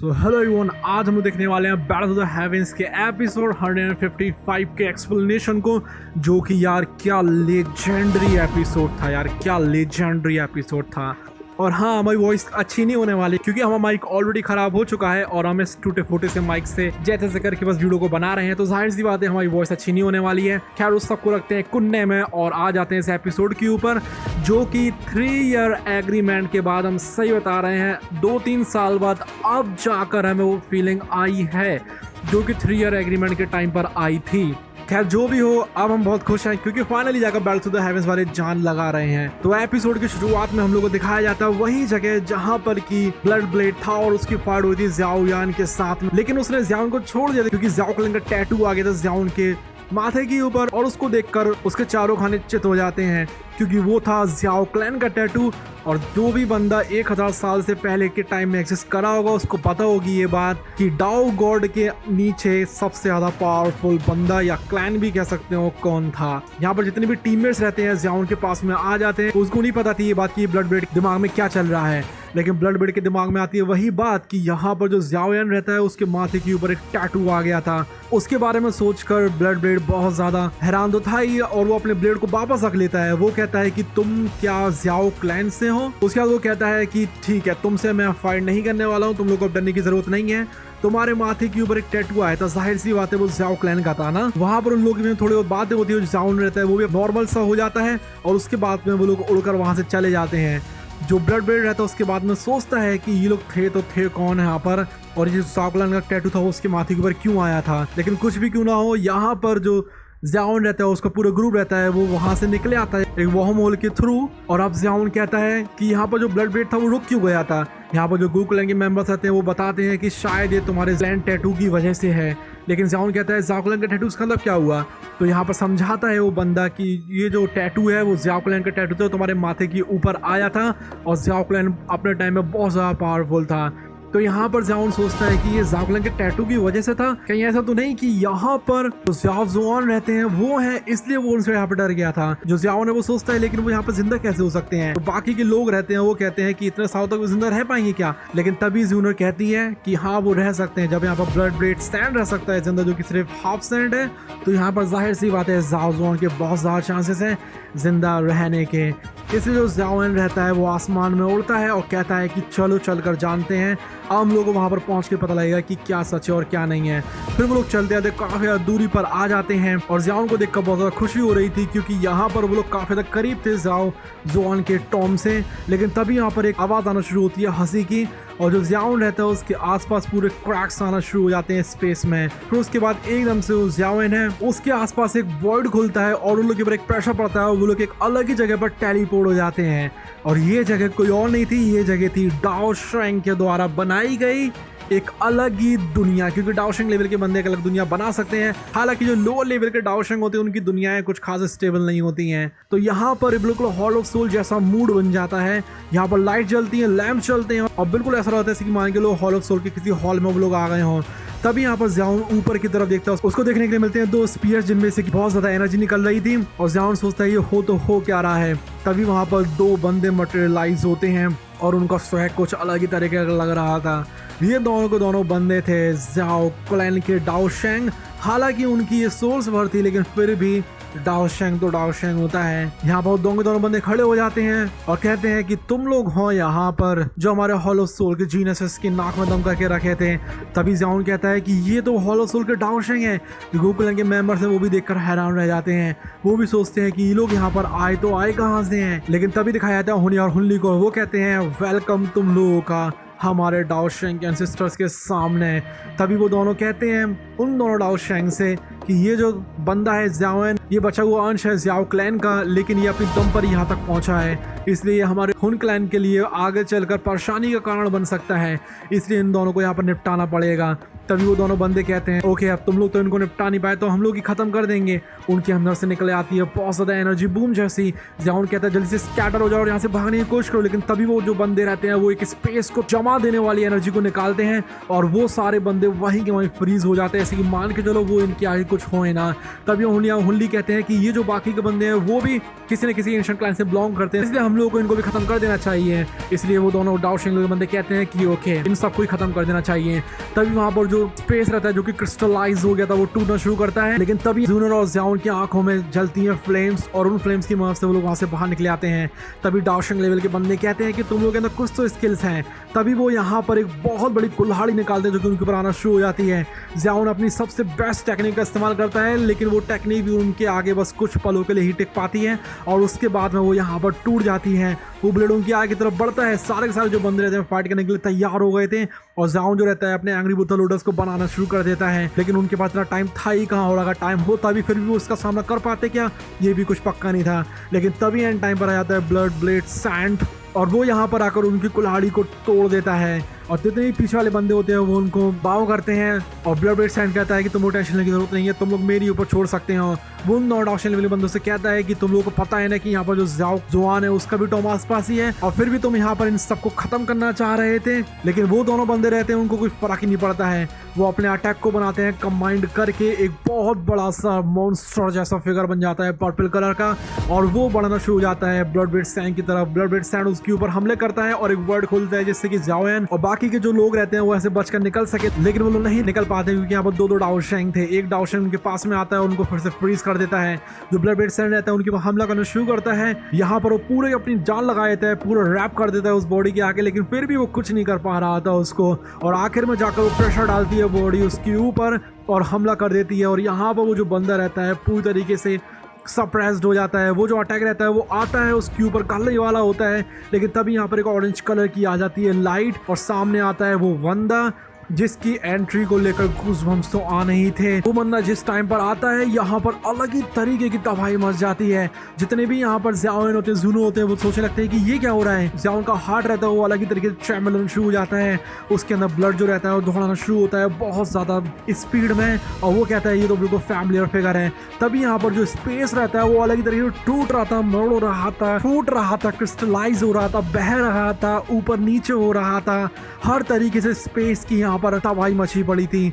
So hello everyone, आज हम लोग देखने वाले हैं बैटल ऑफ द हेवेंस के एपिसोड 155 के एक्सप्लेनेशन को, जो कि यार क्या लेजेंडरी एपिसोड था यार, क्या लेजेंडरी एपिसोड था। और हाँ, हमारी वॉइस अच्छी नहीं होने वाली क्योंकि हमारा माइक ऑलरेडी खराब हो चुका है और हम इस टूटे फूटे से माइक से जैसे करके बस वीडियो को बना रहे हैं, तो जाहिर सी बात है हमारी वॉइस अच्छी नहीं होने वाली है। खैर, उस सबको रखते हैं कुन्ने में और आ जाते हैं इस एपिसोड के ऊपर, जो कि 3 ईयर एग्रीमेंट के बाद, हम सही बता रहे हैं 2-3 साल बाद अब जाकर हमें वो फीलिंग आई है जो कि 3 ईयर एग्रीमेंट के टाइम पर आई थी। खैर, जो भी हो, अब हम बहुत खुश हैं क्योंकि फाइनली जाकर बैटल ऑफ द हेवेंस वाले जान लगा रहे हैं। तो एपिसोड की शुरुआत में हम लोग को दिखाया जाता है वही जगह जहां पर की ब्लड ब्लेड था और उसकी फाइट हुई थी ज़ियाओ यान के साथ में, लेकिन उसने ज़ियाओ को छोड़ दिया था क्योंकि ज़ियाओ क्लैन का टैटू आ गया था ज़ियाओ के माथे के ऊपर, और उसको देखकर उसके चारों खाने चित हो जाते हैं क्योंकि वो था ज़ियाओ क्लैन का टैटू। और जो भी बंदा 1000 साल से पहले के टाइम में एग्जिस्ट करा होगा उसको पता होगी ये बात कि डाओ गॉड के नीचे सबसे ज्यादा पावरफुल बंदा या क्लैन भी कह सकते हो कौन था। यहाँ पर जितने भी टीममेट्स रहते हैं ज़ियाओ के पास में आ जाते हैं, उसको नहीं पता थी ये बात कि ब्लड ब्लेड दिमाग में क्या चल रहा है, लेकिन ब्लड ब्लेड के दिमाग में आती है वही बात कि यहाँ पर जो ज़ियाओ यान रहता है उसके माथे के ऊपर एक टैटू आ गया था। उसके बारे में सोचकर ब्लड ब्लेड बहुत ज्यादा हैरान तो था ही, और वो अपने ब्लेड को वापस रख लेता है। वो कहता है कि तुम क्या ज़ियाओ क्लैन से हो? उसके बाद वो कहता है कि ठीक है, तुमसे मैं फाइट नहीं करने वाला हूँ, तुम लोग को अब डरने की जरूरत नहीं है। तुम्हारे माथे के ऊपर एक टैटू आया था, जाहिर सी बात है वो ज़ियाओ क्लैन का था ना। वहां पर उन लोगों की थोड़ी बहुत बातें होती है, जो ज़ियाओ रहता है वो भी नॉर्मल सा हो जाता है और उसके बाद में वो लोग उड़कर वहां से चले जाते हैं। जो ब्लड ब्लेड रहता है उसके बाद में सोचता है कि ये लोग थे तो थे कौन है यहाँ पर, और ये ज़ियाओ क्लैन का टैटू था वो उसके माथे के ऊपर क्यों आया था। लेकिन कुछ भी क्यों ना हो, यहाँ पर जो ज़ियाओ रहता है उसका पूरा ग्रुप रहता है, वो वहां से निकले आता है एक वर्म होल के थ्रू। और अब ज़ियाओ कहता है कि यहाँ पर जो ब्लड ब्लेड था वो रुक क्यों गया था। यहाँ पर जो गू क्लैन के मेंबर्स रहते हैं वो बताते हैं कि शायद ये तुम्हारे क्लैन टैटू की वजह से है, लेकिन ज़ियाओ कहता है ज़ियाओ क्लैन का टैटू इसका मतलब क्या हुआ। तो यहाँ पर समझाता है वो बंदा कि ये जो टैटू है वो ज़ियाओ क्लैन का टैटू था, तुम्हारे माथे के ऊपर आया था और ज़ियाओ क्लैन अपने टाइम में बहुत ज़्यादा पावरफुल था। तो यहाँ पर ज़ियाओ सोचता है कि ये ज़ियाओ क्लैन के टैटू की वजह से था, कहीं ऐसा तो नहीं कि यहाँ पर जो ज़ियाओ ज़ुआन रहते हैं वो हैं इसलिए वो उनसे यहाँ पर डर गया था। जो ज़ियाओ ने वो सोचता है, लेकिन वो यहाँ पर जिंदा कैसे हो सकते हैं। तो बाकी के लोग रहते हैं वो कहते हैं कि इतने सालों तक वो जिंदा रह पाएंगे क्या, लेकिन तभी ज़ूनर कहती है कि हाँ वो रह सकते हैं। जब यहाँ पर ब्लड ब्लेड स्टैंड रह सकता है जिंदा, जो कि सिर्फ हाफ स्टैंड है, तो यहाँ पर जाहिर सी बात है ज़ियाओ ज़ुआन के बहुत ज़्यादा चांसेस हैं जिंदा रहने के। इसलिए जो ज़ियाओ रहता है वो आसमान में उड़ता है और कहता है कि चलो चलकर जानते हैं, अब हम लोगों को वहाँ पर पहुँच के पता लगेगा कि क्या सच है और क्या नहीं है। फिर वो लोग चलते आते काफ़ी दूरी पर आ जाते हैं और ज़ियाओ को देखकर बहुत ज़्यादा खुशी हो रही थी क्योंकि यहाँ पर वो लोग काफ़ी ज़्यादा करीब थे ज़ियाओ ज़ुआन के टॉम से। लेकिन तभी यहाँ पर एक आवाज़ आना शुरू होती है हंसी की, और जो ज़ियाओ रहता है उसके आसपास पूरे क्रैक्स आना शुरू हो जाते हैं स्पेस में। फिर उसके बाद एकदम से वो ज़ियाओ है उसके आसपास एक वॉइड खुलता है और उन लोगों के ऊपर एक प्रेशर पड़ता है और वो लोग एक अलग ही जगह पर टेलीपोर्ट हो जाते हैं। और ये जगह कोई और नहीं थी, ये जगह थी डाओ शेंग के द्वारा बनाई गई एक अलग ही दुनिया, क्योंकि डाओ शेंग लेवल के बंदे एक अलग दुनिया बना सकते हैं। हालांकि जो लोअर लेवल के डाओ शेंग होते हैं उनकी दुनियाएं कुछ खास स्टेबल नहीं होती हैं। तो यहाँ पर बिल्कुल हॉल ऑफ सोल जैसा मूड बन जाता है। यहाँ पर लाइट जलती है, लैंप चलते हैं और बिल्कुल ऐसा रहता है जैसे कि मान के लोग हॉल ऑफ सोल के किसी हॉल में वो लोग आ गए हों। तभी यहाँ पर ज़ियाओ ऊपर की तरफ देखता है, उसको देखने के लिए मिलते हैं 2 स्पीयर जिनमें से बहुत ज्यादा एनर्जी निकल रही थी, और ज़ियाओ सोचता है ये हो क्या रहा है। तभी वहाँ पर 2 बंदे मटेरियलाइज होते हैं और उनका स्वैग कुछ अलग ही तरीके का लग रहा था। ये दोनों को दोनों बंदे थे ज़ियाओ क्लैन के डाओ शेंग। हालांकि उनकी ये सोल्स भर थी, लेकिन फिर भी डाओ शेंग तो डाओ शेंग होता है। यहाँ पर दोनों बंदे खड़े हो जाते हैं और कहते हैं कि तुम लोग हो यहाँ पर जो हमारे हॉल ऑफ सोल के जीनस के नाक में दम करके रखे थे। तभी ज़ियाओ कहता है कि ये तो हॉल ऑफ सोल के डाओ शेंग है। गू क्लैन के मेंबर्स हैं वो भी देखकर हैरान रह जाते हैं। वो भी सोचते हैं कि ये लोग यहाँ पर आए तो आए कहाँ से हैं। लेकिन तभी दिखाया जाता है हुनी और हुनली को, वो कहते हैं वेलकम तुम लोगों का हमारे डाओ शेंग के एंसेस्टर्स के सामने। तभी वो दोनों कहते हैं उन दोनों डाओ शेंग से कि ये जो बंदा है ज़ियाओ ये बचा हुआ अंश है ज़ियाओ क्लैन का, लेकिन ये अपनी दम पर यहाँ तक पहुँचा है, इसलिए हमारे हुन क्लैन के लिए आगे चलकर परेशानी का कारण बन सकता है, इसलिए इन दोनों को यहाँ पर निपटाना पड़ेगा। तभी वो दोनों बंदे कहते हैं ओके, अब तुम लोग तो इनको निपटा नहीं पाए तो हम लोग ही खत्म कर देंगे। उनके अंदर से निकले आती है बहुत ज़्यादा एनर्जी बूम जैसी। ज़ियाओ कहता है जल्दी से स्कैटर हो जाओ और यहाँ से भागने की कोशिश करो। लेकिन तभी वो जो बंदे रहते हैं वो एक स्पेस को जमा देने वाली एनर्जी को निकालते हैं और वो सारे बंदे वहीं के वहीं फ्रीज हो जाते हैं, ऐसे कि मान के चलो वो इनके आगे कुछ होए ना। तभी हुनली कहती कहते हैं कि ये जो बाकी के बंदे हैं वो भी किसी न किसी एंशिएंट क्लैन से बिलोंग करते हैं, इसलिए हम लोगों को इनको भी खत्म कर देना चाहिए। इसलिए वो दोनों डाओ शिंग के बंदे कहते हैं कि ओके, इन सबको ही खत्म कर देना चाहिए। तभी वहां पर जो स्पेस रहता है जो कि क्रिस्टलाइज हो गया था वो टूटना शुरू करता है, लेकिन तभी जूनर और ज़ियाओन की आंखों में जलती है फ्लेम्स और उन फ्लेम्स की मदद से वो लोग वहां से बाहर निकले आते हैं। तभी डाओ शिंग लेवल के बंदे कहते हैं कि तुम लोग के अंदर कुछ तो स्किल्स हैं। तभी वो यहाँ पर एक बहुत बड़ी कुल्हाड़ी निकालते हैं जो कि उनके ऊपर आना शुरू हो जाती है। ज़ियाओन अपनी सबसे बेस्ट टेक्निक का इस्तेमाल करता है, लेकिन वो टेक्निक भी उनके आगे बस कुछ पलों के लिए ही टिक पाती है और उसके बाद में वो यहाँ पर टूट जाती है। वो ब्लेड उनकी आगे की तरफ बढ़ता है, सारे के सारे जो बंदे रहते हैं फाइट करने के लिए तैयार हो गए थे और ज़ियाओन जो रहता है अपने एंग्री बुद्धा लोडर्स को बनाना शुरू कर देता है, लेकिन उनके पास इतना टाइम था ही कहाँ, हो रहा टाइम होता भी फिर भी वो उसका सामना कर पाते क्या, ये भी कुछ पक्का नहीं था। लेकिन तभी एंड टाइम पर आ जाता है ब्लड ब्लेड सैंड और वो यहाँ पर आकर उनकी कुल्हाड़ी को तोड़ देता है और जितने भी पीछे वाले बंदे होते हैं वो उनको बाव करते हैं और ब्लड ब्लेड सैंड कहता है कि तुमको टेंशन लेने की जरूरत नहीं है, तुम लोग मेरी ऊपर छोड़ सकते हो। वो नॉट ऑप्शन वाले बंदों से कहता है कि तुम लोगों को पता है ना कि यहाँ पर जो ज़ियाओ जुआन है उसका भी टॉम आसपास ही है और फिर भी तुम यहाँ पर इन सबको खत्म करना चाह रहे थे, लेकिन वो दोनों बंदे रहते हैं उनको कोई फर्क ही नहीं पड़ता है। वो अपने अटैक को बनाते हैं कंबाइंड करके एक बहुत बड़ा सा मॉन्स्टर जैसा फिगर बन जाता है पर्पल कलर का और वो बढ़ना शुरू हो जाता है ब्लड ब्लेड सैंड की तरफ। ब्लड ब्लेड सैंड उसके ऊपर हमले करता है और एक वर्ड खोलता है जिससे कि ज़ियाओयन और बाकी के जो लोग रहते हैं वो ऐसे बचकर निकल सके, लेकिन वो लोग नहीं निकल पाते क्योंकि यहाँ पर दो डाओ शिंग थे। एक डाओ शिंग उनके पास में आता है, उनको फिर से फ्रीज कर देता है। जो ब्लड ब्लेड सैंड रहता है उनके ऊपर हमला करना शुरू करता है। यहाँ पर वो पूरे अपनी जान लगा देता है, पूरा रैप कर देता है उस बॉडी के आगे, लेकिन फिर भी वो कुछ नहीं कर पा रहा था उसको और आखिर में जाकर वो प्रेशर डालती है बॉडी उसके ऊपर और हमला कर देती है और यहाँ पर वो जो बंदा रहता है पूरी तरीके से सप्रेस्ड हो जाता है। वो जो अटैक रहता है वो आता है उसके ऊपर काले वाला होता है, लेकिन तभी यहाँ पर एक ऑरेंज कलर की आ जाती है लाइट और सामने आता है वो बंदा जिसकी एंट्री को लेकर गूज़बम्प्स तो आने ही थे। वो बंदा जिस टाइम पर आता है यहाँ पर अलग ही तरीके की तबाही मच जाती है। जितने भी यहाँ पर ज़ियाओयन होते हैं, ज़ुनो होते हैं, वो सोचने लगते हैं कि ये क्या हो रहा है। ज़ियाओयन का हार्ट रहता है वो अलग ही तरीके से ट्रेमल होना शुरू हो जाता है, उसके अंदर ब्लड जो रहता है वो दौड़ाना शुरू होता है बहुत ज़्यादा स्पीड में और वो कहता है ये तो बिल्कुल फैमिलियर फिगर है। तभी यहाँ पर जो स्पेस रहता है वो अलग ही तरीके से टूट रहा था, मरोड़ रहा था, फूट रहा था, क्रिस्टलाइज हो रहा था, बह रहा था, ऊपर नीचे हो रहा था, हर तरीके से स्पेस की यहाँ पर तबाही मची पड़ी थी।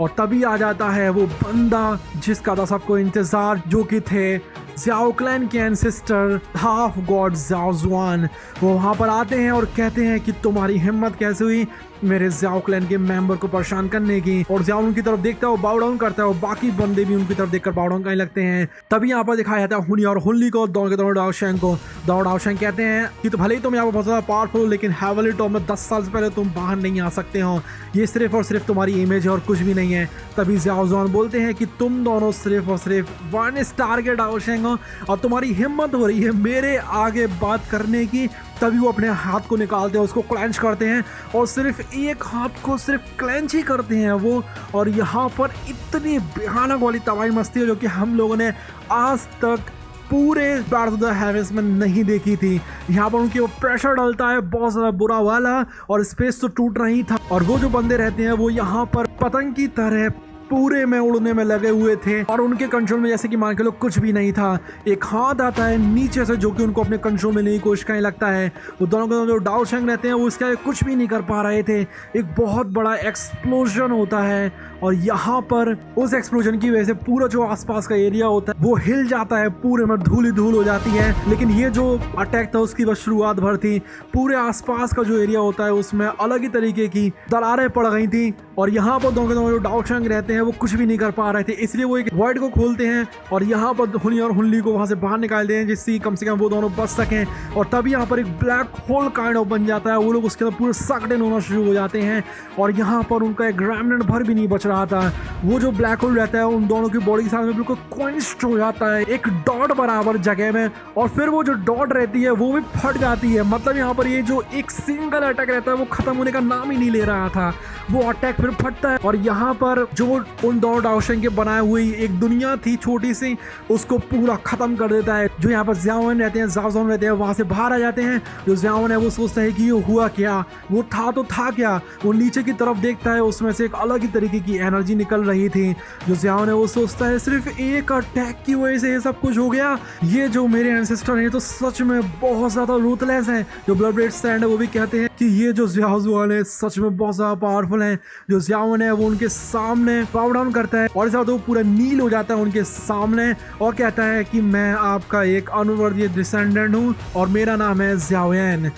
और तभी आ जाता है वो बंदा जिसका था सबको इंतजार, जो कि थे ज़ियाओ क्लैन के एंसेस्टर हाफ गॉड ज़ियाओ जुआन। वो वहाँ पर आते हैं और कहते हैं कि तुम्हारी हिम्मत कैसे हुई मेरे ज़ियाओ क्लैन के मेंबर को परेशान करने की। और ज़ियाओ उनकी तरफ देखता है, वो बाउ डाउन करता है और बाकी बंदे भी उनकी तरफ देखकर बाउ डाउन करने लगते हैं। तभी यहाँ पर दिखाया जाता है हुनी और हुनली को, दोनों के दोनों डाओ शिंग को। डाओ शिंग कहते हैं कि तो भले ही तुम यहाँ पर बहुत ज़्यादा पावरफुल हो, लेकिन हेवनली टॉप में 10 साल से पहले तुम बाहर नहीं आ सकते हो, ये सिर्फ और सिर्फ तुम्हारी इमेज है और कुछ भी नहीं है। तभी ज़ियाओ जुआन बोलते हैं कि तुम दोनों सिर्फ और सिर्फ 1 स्टार के डाओ शिंग हो और तुम्हारी हिम्मत हो रही है मेरे आगे बात करने की। तभी वो अपने हाथ को निकालते हैं, उसको क्लेंच करते हैं और सिर्फ एक हाथ को सिर्फ क्लेंच ही करते हैं वो। और यहाँ पर इतनी भयानक वाली तबाही मस्ती है जो कि हम लोगों ने आज तक पूरे बैटल ऑफ द हेवेंस में नहीं देखी थी। यहाँ पर उनके ऊपर प्रेशर डलता है बहुत ज़्यादा बुरा वाला और स्पेस तो टूट रही था और वो जो बंदे रहते हैं वो यहाँ पर पतंग की तरह पूरे में उड़ने में लगे हुए थे और उनके कंट्रोल में जैसे कि मान के लो कुछ भी नहीं था। एक हाथ आता है नीचे से जो कि उनको अपने कंट्रोल में लेने की कोशिश करने लगता है। वो दोनों के जो डाओ शिंग रहते हैं वो इसके आगे कुछ भी नहीं कर पा रहे थे। एक बहुत बड़ा एक्सप्लोजन होता है और यहाँ पर उस एक्सप्लोजन की वजह से पूरा जो आसपास का एरिया होता है वो हिल जाता है, पूरे में धूल ही धूल हो जाती है। लेकिन ये जो अटैक था उसकी बस शुरुआत भर थी, पूरे आसपास का जो एरिया होता है उसमें अलग ही तरीके की दरारें पड़ गई थी और यहाँ पर दोनों के दोनों जो डाओ शिंग रहते हैं वो कुछ भी नहीं कर पा रहे थे। इसलिए वो एक वॉइड को खोलते हैं और यहाँ पर हुनी और हुनली को वहां से बाहर निकालते हैं जिससे कम से कम वो दोनों बच सकें। और तभी यहाँ पर एक ब्लैक होल काइंड ऑफ बन जाता है, वो लोग उसके अंदर पूरे सक्ड इन होना शुरू हो जाते हैं और यहाँ पर उनका एक रेमिनेंट भर भी नहीं बच रहा था। वो जो ब्लैक होल रहता है उन दोनों की बॉडी के साथ में बिल्कुल क्वेंच्ड हो जाता है एक डॉट बराबर जगह में और फिर वो जो डॉट रहती है वो भी फट जाती है। मतलब यहाँ पर ये जो एक सिंगल अटैक रहता है वो खत्म होने का नाम ही नहीं ले रहा था, वो अटैक फिर फटता है और यहाँ पर जो उन दोनों डाओ शिंग के बनाए हुई एक दुनिया थी छोटी सी उसको पूरा खत्म कर देता है। जो यहाँ पर ज़ियाओयन रहते हैं, ज़ियाओ जुआन रहते हैं, वहां से बाहर आ जाते हैं। जो ज़ियाओयन है वो सोचता है कि ये हुआ क्या, वो था तो था क्या। वो नीचे की तरफ देखता है, उसमें से एक अलग ही तरीके की एनर्जी निकल रही थी। जो ज़ियाओयन है वो सोचता है सिर्फ एक अटैक की वजह से ये सब कुछ हो गया, ये जो मेरे एंसेस्टर हैं तो सच में बहुत ज्यादा रूथलेस है। जो ब्लड ब्लेड सैंड है वो भी कहते हैं कि ये जो ज़ियाओ जुआन है सच में बहुत ज्यादा पावरफुल पावरफुल हैं। जो ज़ियाओन है वो उनके सामने पावर डाउन करता है और ऐसा होता है वो पूरा नील हो जाता है उनके सामने और कहता है कि मैं आपका एक अनुवर्तीय डिसेंडेंट हूँ और मेरा नाम है ज़ियाओयन।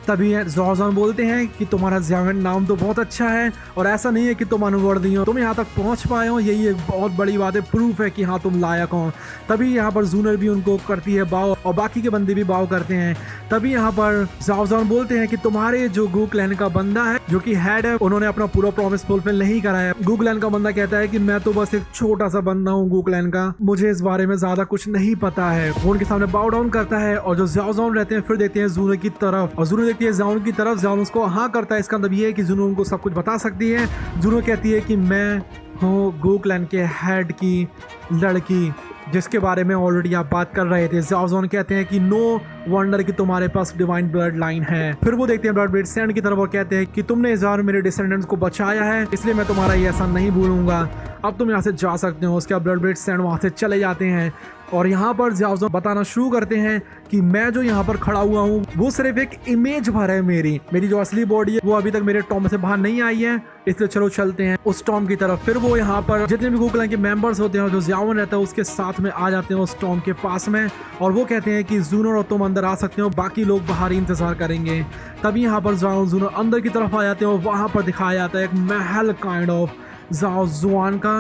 तभी ज़ाओज़ान बोलते हैं कि तुम्हारा ज़ियाओयन नाम तो बहुत अच्छा है और ऐसा नहीं है कि तुम अनुवर्ती हो, तुम यहाँ तक पहुँच पाए हो, यही एक बहुत बड़ी बात है, प्रूफ है कि हाँ तुम लायक हो। तभी यहाँ पर जूनर भी उनको करती है बाव और बाकी के बंदे भी बाव करते हैं। तभी यहाँ पर ज़ाओज़ान बोलते हैं कि तुम्हारे जो गू क्लैन का बंदा है जो कि हेड है, उन्होंने अपना पूरा प्रॉमिस फुलफिल नहीं करा है। गू क्लैन का बंदा कहता है कि मैं तो बस एक छोटा सा बंदा हूँ गू क्लैन का, मुझे इस बारे में ज्यादा कुछ नहीं पता है। वो उनके सामने बाव डाउन करता है और जो ज़ाओज़ान रहते हैं फिर देखते हैं जूनर की तरफ और जूनर देखती है ज़ाओज़ान की तरफ। ज़ाओज़ान उसको हाँ करता है, इसका मतलब ये है कि जूनर उनको सब कुछ बता सकती है। जूनर कहती है कि मैं हूँ गू क्लैन के हेड की लड़की जिसके बारे में ऑलरेडी आप बात कर रहे थे। ज़ाओज़ान कहते हैं कि नो वंडर कि तुम्हारे पास डिवाइन ब्लड लाइन है। फिर वो देखते हैं ब्लड ब्रेड सैंड की तरफ और कहते हैं कि तुमने इस बार मेरे डिसेंडेंट्स को बचाया है, इसलिए मैं तुम्हारा ये एहसान नहीं भूलूंगा, अब तुम यहाँ से जा सकते हो। उसके बाद ब्लड ब्रेड सैंड वहाँ से चले जाते हैं और यहाँ पर ज़ाओज़ान बताना शुरू करते हैं कि मैं जो यहाँ पर खड़ा हुआ हूँ वो सिर्फ एक इमेज भर है, मेरी जो असली बॉडी है वो अभी तक मेरे टॉम से बाहर नहीं आई है, इसलिए चलो चलते हैं उस टॉम की तरफ। फिर वो यहाँ पर जितने भी गू क्लैन के मेंबर्स होते हैं और जो ज़ियाओन रहता है उसके साथ में आ जाते हैं उस टॉम के पास में और वो कहते हैं कि जूनर और तुम अंदर आ सकते हो, बाकी लोग बाहर ही इंतजार करेंगे। तभी यहाँ पर जूनर अंदर की तरफ आ जाते हैं और वहाँ पर दिखाया जाता है एक महल काइंड ऑफ ज़ाओज़ान का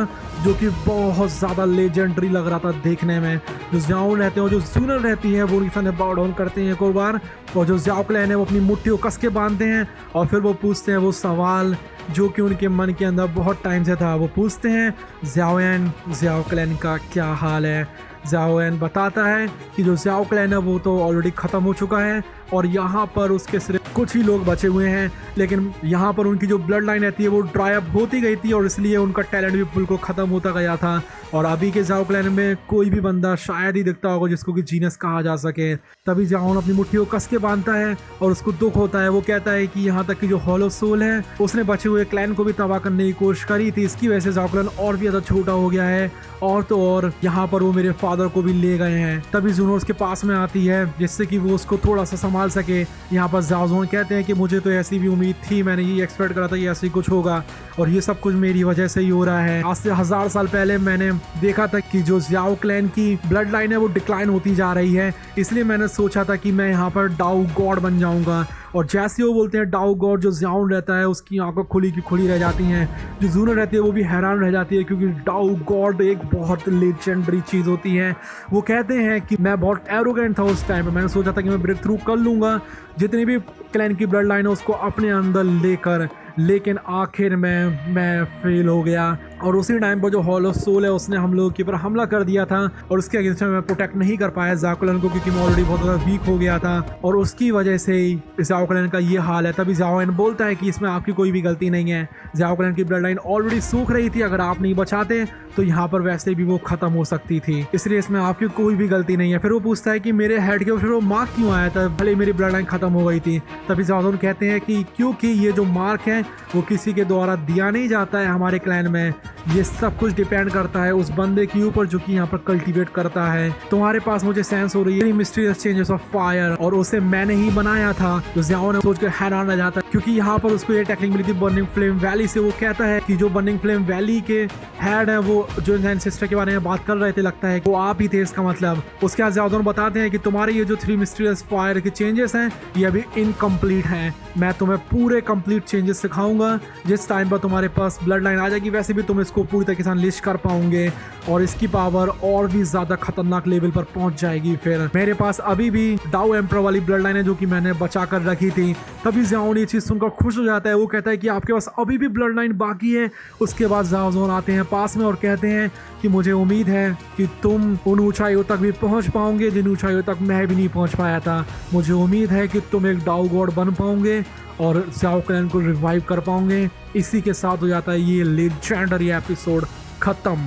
जो कि बहुत ज़्यादा लेजेंडरी लग रहा था देखने में। जो ज़ियाओन रहते हैं और जो जूनर रहती है वो उनके सामने बाव डाउन करते हैं एक और बार और जो ज़ियाओ क्लैन है वो अपनी मुट्ठियों कस के बांधते हैं और फिर वो पूछते हैं वो सवाल जो कि उनके मन के अंदर बहुत टाइम से था। वो पूछते हैं ज़ियाओयन ज़ियाओ क्लैन का क्या हाल है। ज़ियाओयन बताता है कि जो ज़ियाओ क्लैन है वो तो ऑलरेडी ख़त्म हो चुका है और यहाँ पर उसके सिर्फ कुछ ही लोग बचे हुए हैं, लेकिन यहाँ पर उनकी जो ब्लड लाइन रहती है वो ड्राई अप होती गई थी और इसलिए उनका टैलेंट भी बिल्कुल ख़त्म होता गया था और अभी के ज़ियाओ क्लैन में कोई भी बंदा शायद ही दिखता होगा जिसको कि जीनस कहा जा सके। तभी ज़ियाओन अपनी मुट्ठियों कस के बांधता है और उसको दुख होता है। वो कहता है कि यहाँ तक कि जो हॉलो सोल है उसने बचे हुए क्लैन को भी तबाह करने की कोशिश करी थी, इसकी वजह से ज़ियाओ क्लैन और भी ज़्यादा छोटा हो गया है और तो और यहाँ पर वो मेरे फादर को भी ले गए हैं। तभी जूनर उसके पास में आती है जिससे कि वो उसको थोड़ा सा संभाल सके। यहाँ पर ज़ाओज़ान कहते हैं कि मुझे तो ऐसी भी उम्मीद थी, मैंने ये एक्सपेक्ट करा था कि ऐसे ही कुछ होगा और ये सब कुछ मेरी वजह से ही हो रहा है। आज से 1000 साल पहले मैंने देखा था कि जो ज़ियाओ क्लैन की ब्लड लाइन है वो डिक्लाइन होती जा रही है, इसलिए मैंने सोचा था कि मैं यहाँ पर डाउ गॉड बन जाऊंगा। और जैसे वो बोलते हैं डाउ गॉड, जो ज़ियाओन रहता है उसकी आंखें खुली की खुली रह जाती हैं। जो जूनर रहती है वो भी हैरान रह जाती है क्योंकि डाउ गॉड एक बहुत लेजेंडरी चीज़ होती है। वो कहते हैं कि मैं बहुत एरोगेंट था उस टाइम पे, मैंने सोचा था कि मैं ब्रेक थ्रू कर लूँगा जितनी भी क्लैन की ब्लड लाइन है उसको अपने अंदर लेकर, लेकिन आखिर में मैं फेल हो गया और उसी टाइम पर जो हॉलो सोल है उसने हम लोगों के ऊपर हमला कर दिया था और उसके अगेंस्ट में मैं प्रोटेक्ट नहीं कर पाया ज़ियाओ क्लैन को क्योंकि मैं ऑलरेडी बहुत ज़्यादा वीक हो गया था और उसकी वजह से ही ज़ियाओ क्लैन का ये हाल है। तभी ज़ियाओयन बोलता है कि इसमें आपकी कोई भी गलती नहीं है, ज़ियाओ क्लैन की ब्लड लाइन ऑलरेडी सूख रही थी, अगर आप नहीं बचाते तो यहाँ पर वैसे भी वो ख़त्म हो सकती थी, इसलिए इसमें आपकी कोई भी गलती नहीं है। फिर वो पूछता है कि मेरे हेड के ऊपर वो मार्क क्यों आया था भले मेरी ब्लड लाइन ख़त्म हो गई थी। तभी ज़ाओज़ान कहते हैं कि क्योंकि ये जो मार्क है वो किसी के द्वारा दिया नहीं जाता है हमारे क्लैन में, ये सब कुछ डिपेंड करता है उस बंदे के ऊपर जो कि यहाँ पर कल्टीवेट करता है। तुम्हारे पास मुझे सेंस हो रही है मिस्टीरियस चेंजेस ऑफ फायर और उसे मैंने ही बनाया था। तो ज़ियाओन सोचकर हैरान रह जाता है क्योंकि यहाँ पर उसको ये टेक्निक मिली थी बर्निंग फ्लेम वैली से। वो कहता है कि जो बर्निंग फ्लेम वैली के हेड है वो जो एंसेस्टर के बारे में बात कर रहे थे, लगता है वो आप ही थे इसका मतलब। उसके बाद ज़ियाओन बताते हैं कि तुम्हारे ये जो 3 मिस्टीरियस फायर के चेंजेस हैं ये अभी इनकम्प्लीट हैं, मैं तुम्हें पूरे कंप्लीट चेंजेस सिखाऊंगा जिस टाइम पर तुम्हारे पास ब्लड लाइन आ जाएगी वैसे भी तुम इसको पूरी तरीके से लिस्ट कर पाओगे और इसकी पावर और भी ज्यादा खतरनाक लेवल पर पहुंच जाएगी। फिर मेरे पास अभी भी डाउ एम्पर वाली ब्लड लाइन है जो कि मैंने बचा कर रखी थी। तभी ज़ियाओन ये चीज़ सुनकर खुश हो जाता है। वो कहता है कि आपके पास अभी भी ब्लड लाइन बाकी है। उसके बाद ज़ाओज़ान आते हैं पास में और कहते हैं कि मुझे उम्मीद है कि तुम उन ऊंचाइयों तक भी पहुंच पाओगे जिन ऊंचाइयों तक मैं भी नहीं पहुंच पाया था। मुझे उम्मीद है कि तुम एक डाउ गॉड बन पाओगे और ज़ियाओ क्लैन को रिवाइव कर पाओगे। इसी के साथ हो जाता है ये लेजेंडरी एपिसोड खत्म।